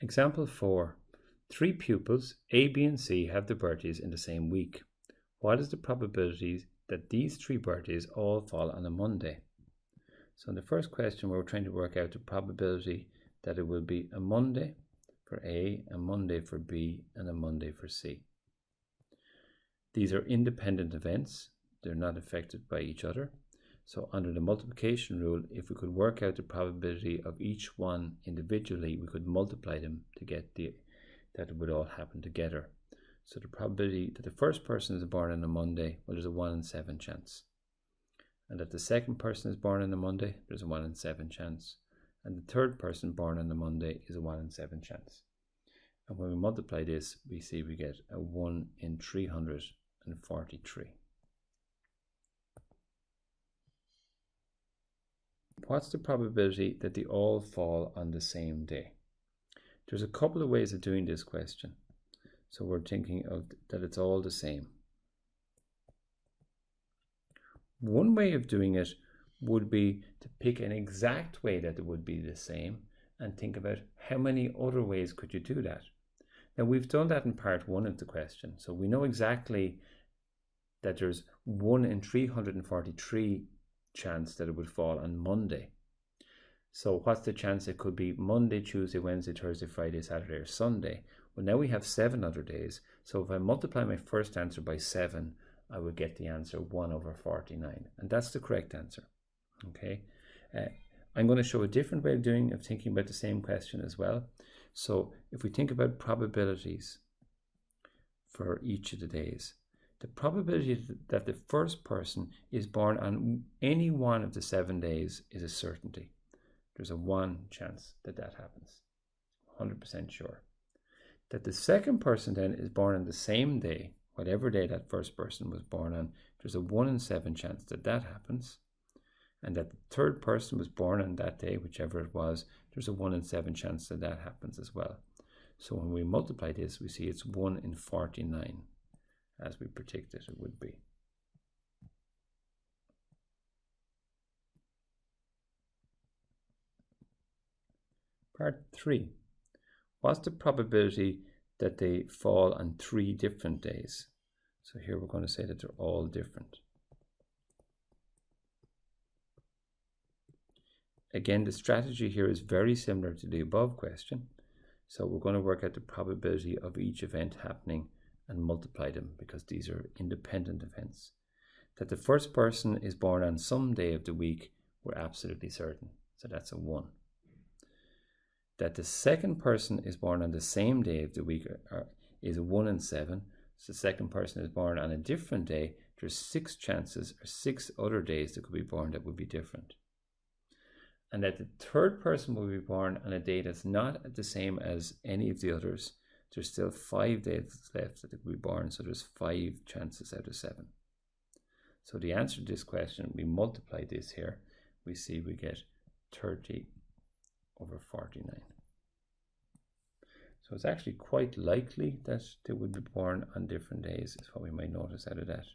Example 4. 3 pupils, A, B and C, have their birthdays in the same week. What is the probability that these 3 birthdays all fall on a Monday? So in the first question, we're trying to work out the probability that it will be a Monday for A, a Monday for B, and a Monday for C. These are independent events. They're not affected by each other. So under the multiplication rule, if we could work out the probability of each one individually, we could multiply them to get that it would all happen together. So the probability that the first person is born on a Monday, well, there's a 1 in 7 chance. And that the second person is born on a Monday, there's a 1 in 7 chance. And the third person born on a Monday is a 1 in 7 chance. And when we multiply this, we see we get a 1 in 343. What's the probability that they all fall on the same day? There's a couple of ways of doing this question. So we're thinking of that it's all the same. One way of doing it would be to pick an exact way that it would be the same and think about how many other ways could you do that. Now we've done that in part 1 of the question. So we know exactly that there's 1 in 343 chance that it would fall on Monday. So what's the chance it could be Monday, Tuesday, Wednesday, Thursday, Friday, Saturday, or Sunday? Well, now we have 7 other days. So if I multiply my first answer by 7, I would get the answer 1 over 49. And that's the correct answer. Okay. I'm going to show a different way of thinking about the same question as well. So if we think about probabilities for each of the days, the probability that the first person is born on any one of the 7 days is a certainty. There's a 1 chance that that happens. 100% sure. That the second person then is born on the same day, whatever day that first person was born on, there's a 1 in 7 chance that that happens. And that the third person was born on that day, whichever it was, there's a 1 in 7 chance that that happens as well. So when we multiply this, we see it's 1 in 49. As we predicted it would be. Part 3. What's the probability that they fall on 3 different days? So here we're going to say that they're all different. Again, the strategy here is very similar to the above question. So we're going to work out the probability of each event happening and multiply them because these are independent events. That the first person is born on some day of the week, we're absolutely certain. So that's a 1. That the second person is born on the same day of the week is a 1 in 7. So the second person is born on a different day. There's 6 chances or 6 other days that could be born that would be different. And that the third person will be born on a day that's not the same as any of the others. There's still 5 days left that it could be born, so there's 5 chances out of 7. So the answer to this question, we multiply this here, we see we get 30 over 49. So it's actually quite likely that they would be born on different days, is what we might notice out of that.